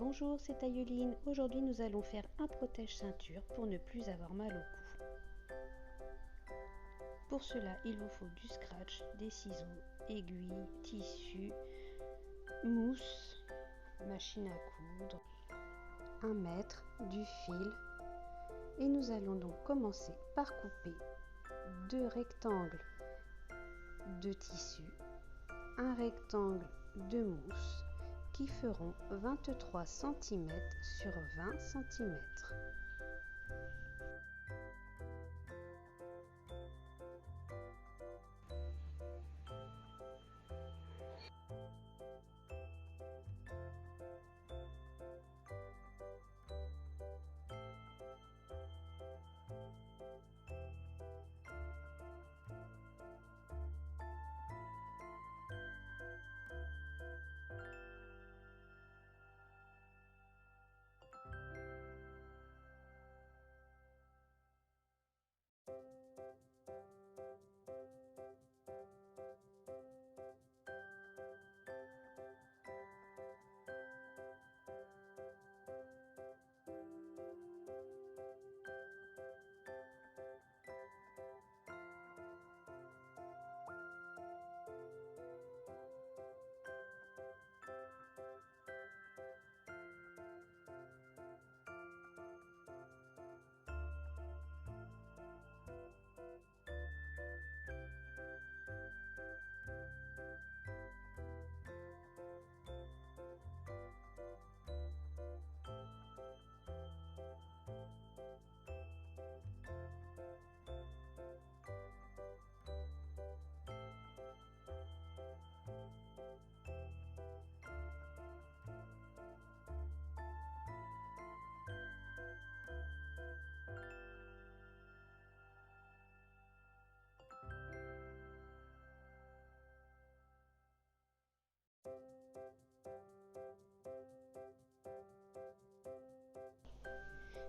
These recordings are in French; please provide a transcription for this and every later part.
Bonjour, c'est Ayeline. Aujourd'hui, nous allons faire un protège-ceinture pour ne plus avoir mal au cou. Pour cela, il vous faut du scratch, des ciseaux, aiguilles, tissu, mousse, machine à coudre, 1 mètre, du fil. Et nous allons donc commencer par couper 2 rectangles de tissu, un rectangle de mousse qui feront 23 cm sur 20 cm.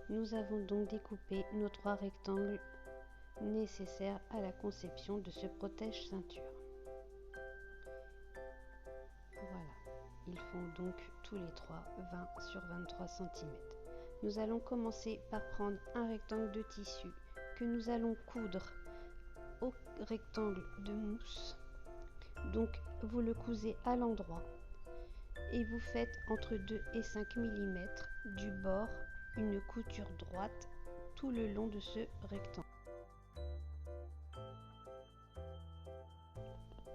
Nous avons donc découpé nos 3 rectangles nécessaires à la conception de ce protège-ceinture. Voilà, ils font donc tous les 3 20 sur 23 cm. Nous allons commencer par prendre un rectangle de tissu que nous allons coudre au rectangle de mousse. Donc vous le cousez à l'endroit et vous faites entre 2 et 5 mm du bord une couture droite tout le long de ce rectangle.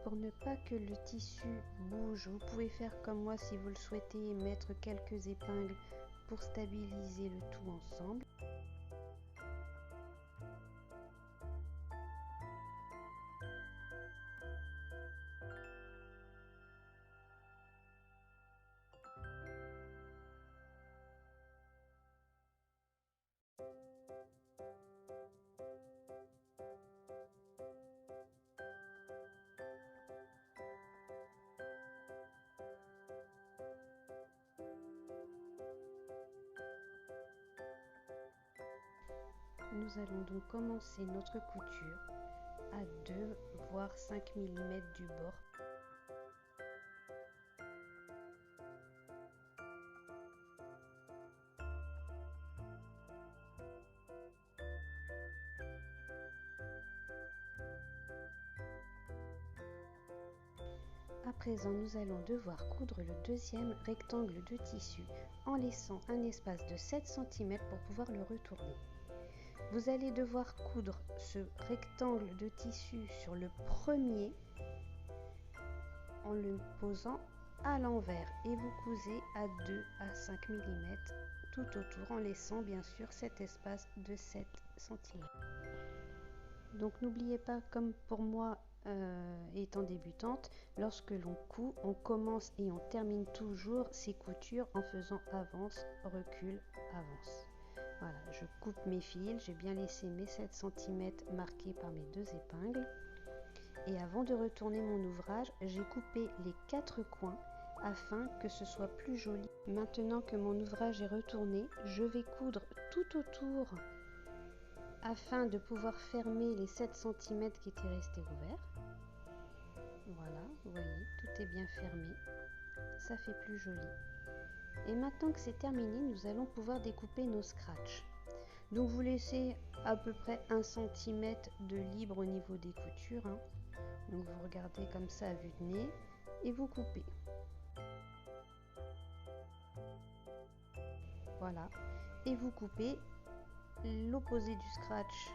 Pour ne pas que le tissu bouge, vous pouvez faire comme moi si vous le souhaitez et mettre quelques épingles pour stabiliser le tout ensemble. Nous allons donc commencer notre couture à 2 voire 5 mm du bord. À présent, nous allons devoir coudre le deuxième rectangle de tissu en laissant un espace de 7 cm pour pouvoir le retourner. Vous allez devoir coudre ce rectangle de tissu sur le premier en le posant à l'envers et vous cousez à 2 à 5 mm tout autour en laissant bien sûr cet espace de 7 cm. Donc n'oubliez pas, comme pour moi étant débutante, lorsque l'on coud, on commence et on termine toujours ces coutures en faisant avance, recul, avance. Voilà, je coupe mes fils, j'ai bien laissé mes 7 cm marqués par mes 2 épingles. Et avant de retourner mon ouvrage, j'ai coupé les 4 coins afin que ce soit plus joli. Maintenant que mon ouvrage est retourné, je vais coudre tout autour afin de pouvoir fermer les 7 cm qui étaient restés ouverts. Voilà, vous voyez, tout est bien fermé, ça fait plus joli. Et maintenant que c'est terminé, nous allons pouvoir découper nos scratchs. Donc vous laissez à peu près 1 cm de libre au niveau des coutures, hein. Donc vous regardez comme ça à vue de nez et vous coupez. Voilà. Et vous coupez l'opposé du scratch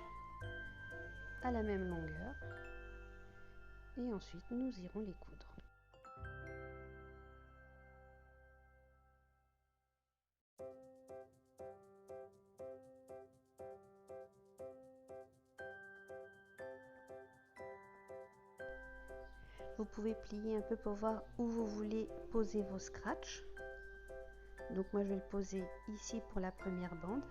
à la même longueur. Et ensuite nous irons les coudre. Vous pouvez plier un peu pour voir où vous voulez poser vos scratchs. Donc moi je vais le poser ici pour la première bande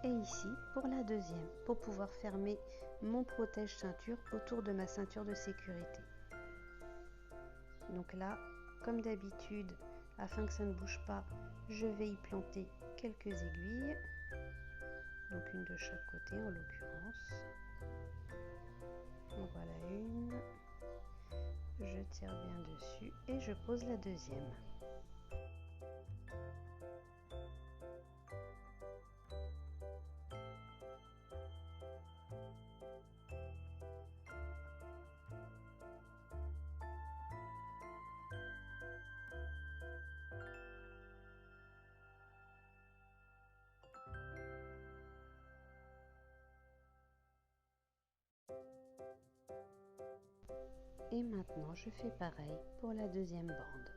et ici pour la deuxième, pour pouvoir fermer mon protège ceinture autour de ma ceinture de sécurité. Donc là, comme d'habitude, afin que ça ne bouge pas, je vais y planter quelques aiguilles, donc une de chaque côté en l'occurrence. En voilà une, je tire bien dessus et je pose la deuxième. Et maintenant je fais pareil pour la deuxième bande.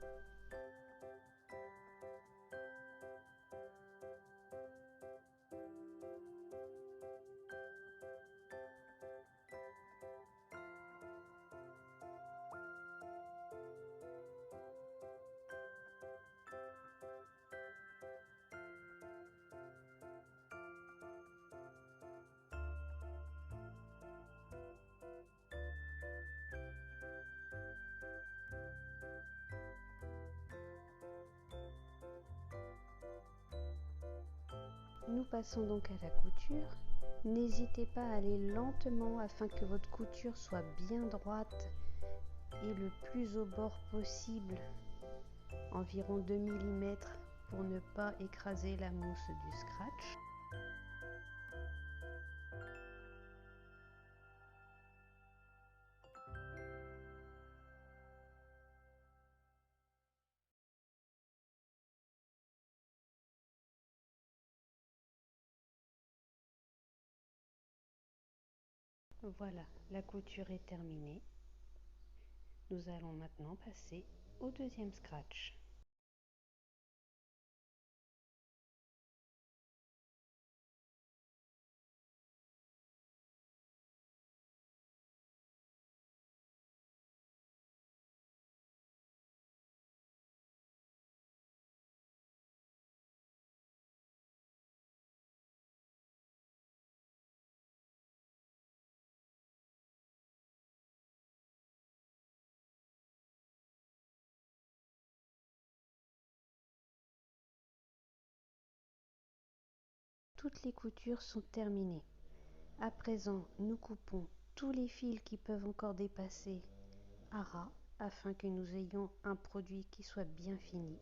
Nous passons donc à la couture. N'hésitez pas à aller lentement afin que votre couture soit bien droite et le plus au bord possible, environ 2 mm pour ne pas écraser la mousse du scratch. Voilà, la couture est terminée. Nous allons maintenant passer au deuxième scratch. Toutes les coutures sont terminées. À présent, nous coupons tous les fils qui peuvent encore dépasser à ras afin que nous ayons un produit qui soit bien fini.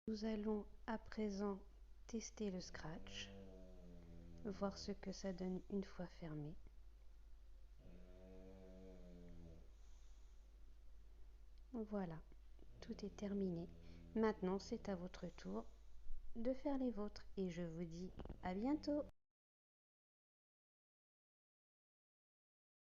Nous allons à présent tester le scratch, voir ce que ça donne une fois fermé. Voilà, tout est terminé. Maintenant, c'est à votre tour de faire les vôtres et je vous dis à bientôt.